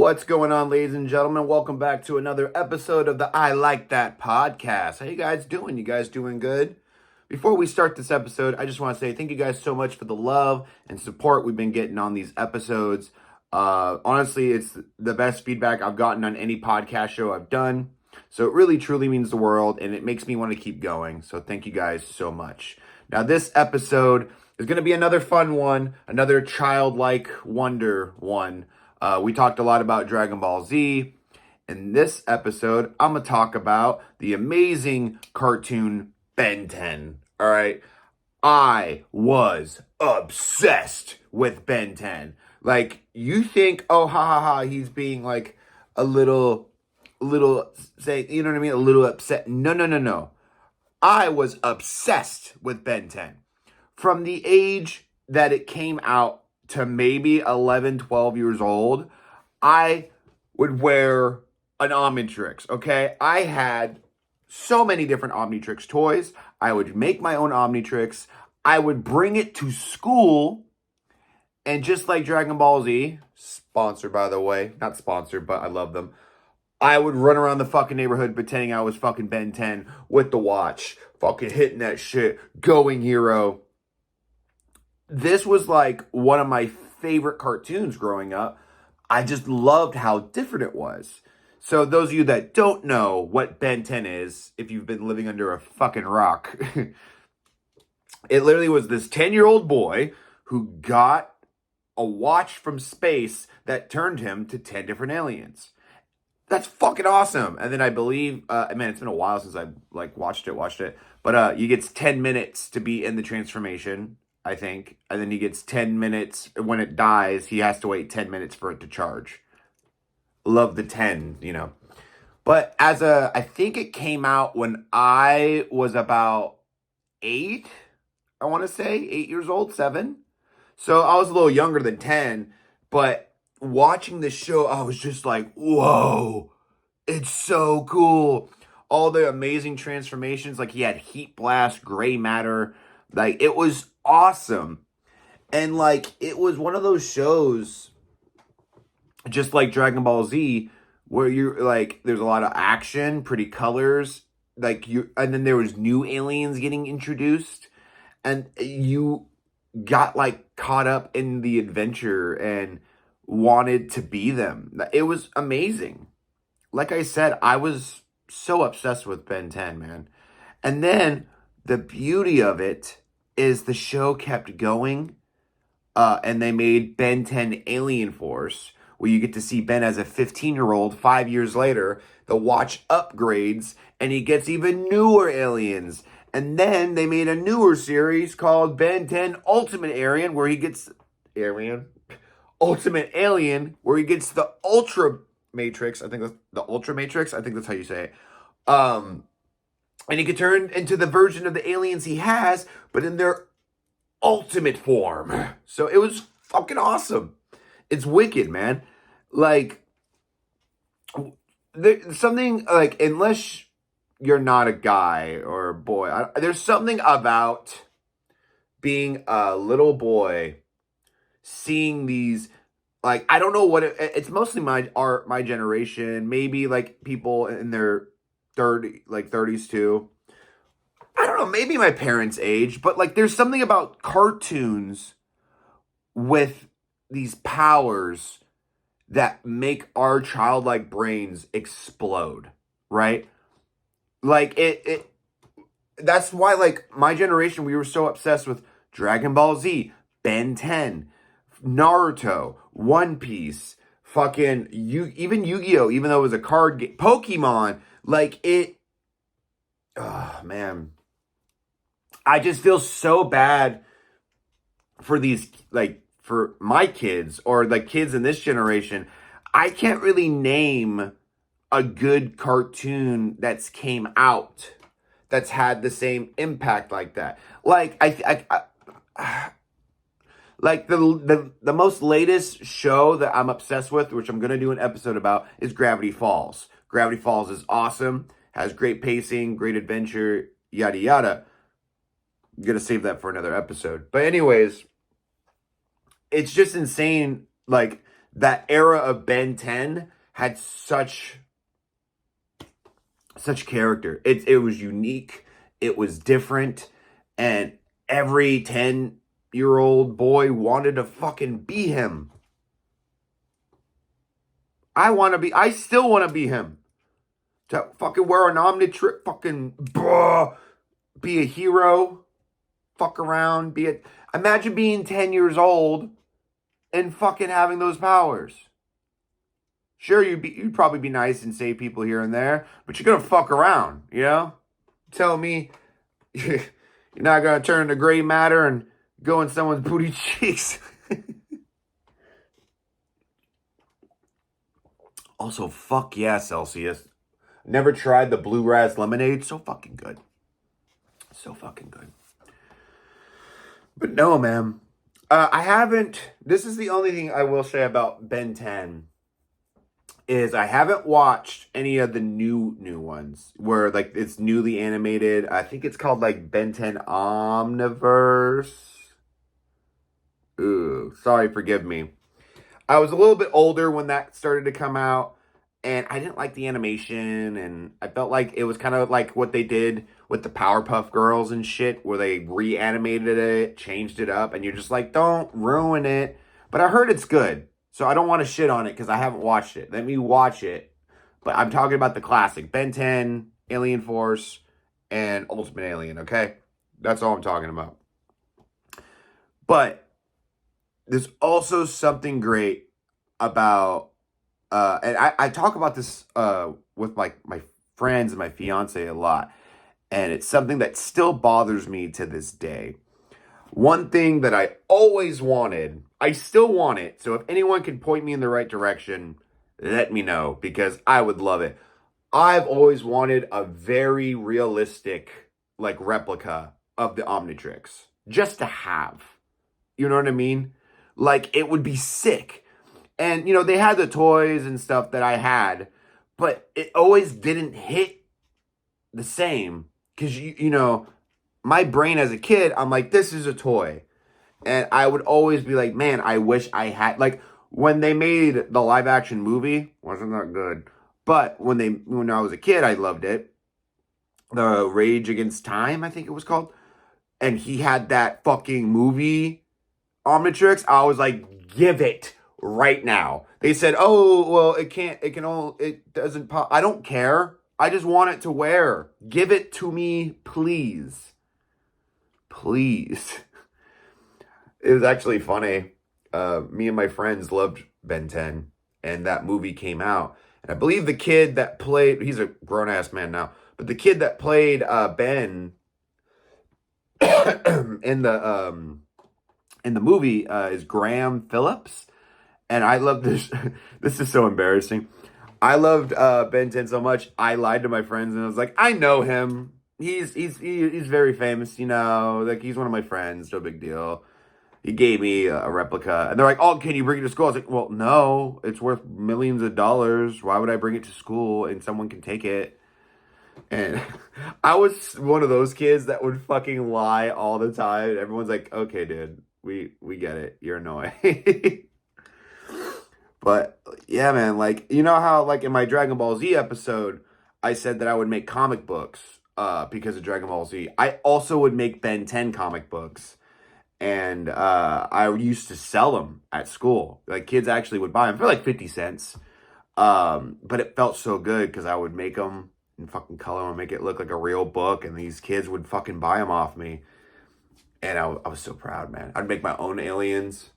What's going on, ladies and gentlemen? Welcome back to another episode of the I Like That podcast. How you guys doing? You guys doing good? Before we start this episode, I just want to say thank you guys so much for the love and support we've been getting on these episodes. Honestly, it's the best feedback I've gotten on any podcast show I've done. So it really, truly means the world, and it makes me want to keep going. So thank you guys so much. Now, this episode is going to be another fun one, another childlike wonder one. We talked a lot about Dragon Ball Z. In this episode, I'm going to talk about the amazing cartoon Ben 10. All right. I was obsessed with Ben 10. Like, you think, oh, ha, ha, ha, he's being like a little, say, you know what I mean? A little upset. No. I was obsessed with Ben 10. From the age that it came out to maybe 11, 12 years old, I would wear an Omnitrix, okay? I had so many different Omnitrix toys. I would make my own Omnitrix. I would bring it to school, and just like Dragon Ball Z, sponsored by the way, not sponsored, but I love them, I would run around the fucking neighborhood pretending I was fucking Ben 10 with the watch, fucking hitting that shit, going hero. This was like one of my favorite cartoons growing up. I just loved how different it was. So those of you that don't know what Ben 10 is, if you've been living under a fucking rock, it literally was this 10-year-old boy who got a watch from space that turned him to 10 different aliens. That's fucking awesome. And then I believe, man, it's been a while since I watched it. But he gets 10 minutes to be in the transformation, I think. And then he gets 10 minutes. When it dies, he has to wait 10 minutes for it to charge. Love the 10, you know. But I think it came out when I was about 8, I want to say. 8 years old, 7. So I was a little younger than 10. But watching the show, I was just like, whoa, it's so cool. All the amazing transformations. Like, he had heat blast, gray matter. Like, it was awesome. And like, it was one of those shows, just like Dragon Ball Z, where you're like, there's a lot of action, pretty colors, and then there was new aliens getting introduced, and you got like caught up in the adventure and wanted to be them. It was amazing. Like I said, I was so obsessed with Ben 10, man. And then the beauty of it is the show kept going, and they made Ben 10 Alien Force, where you get to see Ben as a 15-year-old 5 years later. The watch upgrades, and he gets even newer aliens. And then they made a newer series called Ben 10 Ultimate Alien, where he gets Ultimate Alien, where he gets the Ultra Matrix. I think that's the Ultra Matrix. I think that's how you say it. And he could turn into the version of the aliens he has, but in their ultimate form. So it was fucking awesome. It's wicked, man. Like, there's something, like, unless you're not a guy or a boy, there's something about being a little boy, seeing these, like, I don't know what it's mostly my generation, maybe like people in their 30s too. I don't know, maybe my parents' age, but like, there's something about cartoons with these powers that make our childlike brains explode, right? Like, that's why, like, my generation, we were so obsessed with Dragon Ball Z, Ben 10, Naruto, One Piece, fucking even Yu-Gi-Oh, even though it was a card game, Pokemon, like, oh man, I just feel so bad for these, like, for my kids or the kids in this generation. I can't really name a good cartoon that's came out that's had the same impact like that. Like, like the most latest show that I'm obsessed with, which I'm going to do an episode about, is Gravity Falls. Gravity Falls is awesome, has great pacing, great adventure, yada yada. I'm going to save that for another episode. But anyways, it's just insane, like, that era of Ben 10 had such character. It was unique. It was different. And every 10-year-old boy wanted to fucking be him. I still want to be him. To fucking wear an Omnitrix, fucking, be a hero, fuck around, imagine being 10 years old and fucking having those powers. Sure, you'd probably be nice and save people here and there, but you're gonna fuck around, you know? Tell me you're not gonna turn to gray matter and go in someone's booty cheeks. Also, fuck yeah, Celsius. Never tried the bluegrass lemonade. So fucking good. So fucking good. But no, man. I haven't. This is the only thing I will say about Ben 10. Is I haven't watched any of the new ones where like it's newly animated. I think it's called like Ben 10 Omniverse. Ooh, sorry, forgive me. I was a little bit older when that started to come out, and I didn't like the animation, and I felt like it was kind of like what they did with the Powerpuff Girls and shit, where they reanimated it, changed it up, and you're just like, don't ruin it. But I heard it's good, so I don't want to shit on it because I haven't watched it. Let me watch it. But I'm talking about the classic, Ben 10, Alien Force, and Ultimate Alien, okay? That's all I'm talking about. But there's also something great about, and I talk about this with my friends and my fiance a lot, and it's something that still bothers me to this day. One thing that I always wanted, I still want it, so if anyone can point me in the right direction, let me know, because I would love it. I've always wanted a very realistic, like, replica of the Omnitrix, just to have. You know what I mean? Like, it would be sick. And, you know, they had the toys and stuff that I had, but it always didn't hit the same. Because, you know, my brain as a kid, I'm like, this is a toy. And I would always be like, man, I wish I had, like, when they made the live action movie, wasn't that good. But when I was a kid, I loved it. The Rage Against Time, I think it was called. And he had that fucking movie Omnitrix. I was like, give it right now. They said, oh, well, it doesn't pop. I don't care. I just want it to wear. Give it to me, please. Please. It was actually funny. Me and my friends loved Ben 10, and that movie came out. And I believe the kid that played, he's a grown-ass man now, but the kid that played Ben in the movie is Graham Phillips. And I love this. This is so embarrassing. I loved Ben 10 so much, I lied to my friends and I was like, I know him. He's very famous, you know. Like, he's one of my friends. No big deal. He gave me a replica. And they're like, oh, can you bring it to school? I was like, well, no. It's worth millions of dollars. Why would I bring it to school and someone can take it? And I was one of those kids that would fucking lie all the time. Everyone's like, okay, dude, we get it. You're annoying. But yeah, man, like, you know how like in my Dragon Ball Z episode, I said that I would make comic books because of Dragon Ball Z. I also would make Ben 10 comic books. And I used to sell them at school. Like, kids actually would buy them for like 50 cents. But it felt so good because I would make them and fucking color them and make it look like a real book. And these kids would fucking buy them off me. And I was so proud, man. I'd make my own aliens.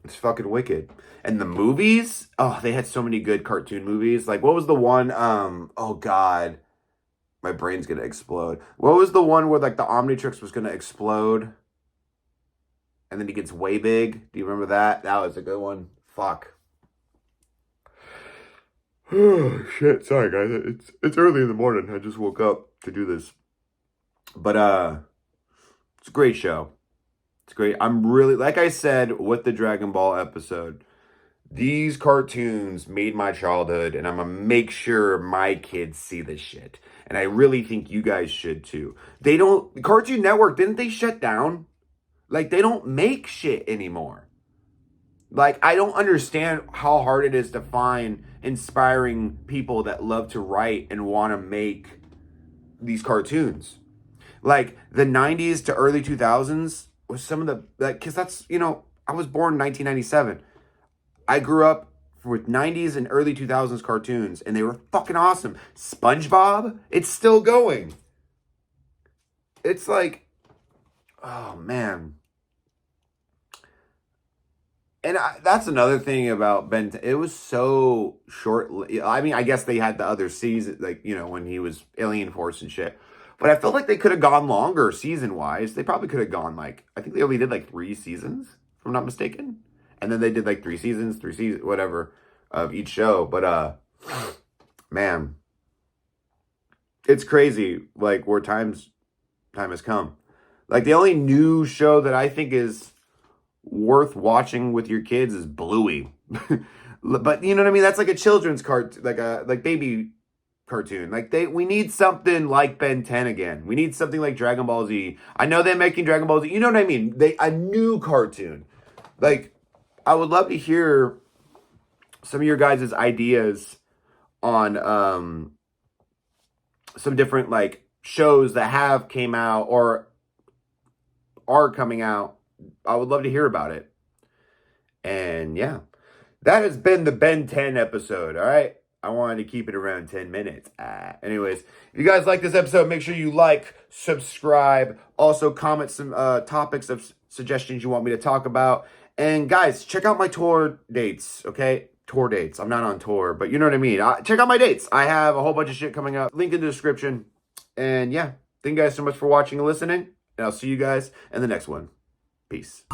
It's fucking wicked. And the movies, oh, they had so many good cartoon movies. Like, what was the one, oh God, my brain's gonna explode. What was the one where, like, the Omnitrix was gonna explode? And then he gets way big. Do you remember that? That was a good one. Fuck. Oh, shit. Sorry, guys. It's early in the morning. I just woke up to do this. But, it's a great show. It's great. I'm really, like I said with the Dragon Ball episode, these cartoons made my childhood, and I'm going to make sure my kids see this shit. And I really think you guys should too. Cartoon Network, didn't they shut down? Like, they don't make shit anymore. Like, I don't understand how hard it is to find inspiring people that love to write and want to make these cartoons. Like, the 90s to early 2000s was some of the, like, because that's, I was born in 1997. I grew up with 90s and early 2000s cartoons, and they were fucking awesome. SpongeBob, it's still going. It's like, oh, man. And that's another thing about Ben 10. It was so short. I mean, I guess they had the other season, like, when he was Alien Force and shit. But I felt like they could have gone longer season-wise. They probably could have gone, like, I think they only did, like, 3 seasons, if I'm not mistaken. And then they did, like, 3 seasons, whatever, of each show. But, man, it's crazy, like, where time has come. Like, the only new show that I think is worth watching with your kids is Bluey. But you know what I mean? That's like a children's cartoon, like baby cartoon. Like we need something like Ben 10 again. We need something like Dragon Ball Z. I know they're making Dragon Ball Z. You know what I mean? A new cartoon. Like, I would love to hear some of your guys' ideas on some different like shows that have came out or are coming out. I would love to hear about it. And yeah, that has been the Ben 10 episode. All right. I wanted to keep it around 10 minutes. Anyways, if you guys like this episode, make sure you like, subscribe. Also, comment some topics of suggestions you want me to talk about. And guys, check out my tour dates, okay? Tour dates. I'm not on tour, but you know what I mean. Check out my dates. I have a whole bunch of shit coming up. Link in the description. And yeah, thank you guys so much for watching and listening. And I'll see you guys in the next one. Peace.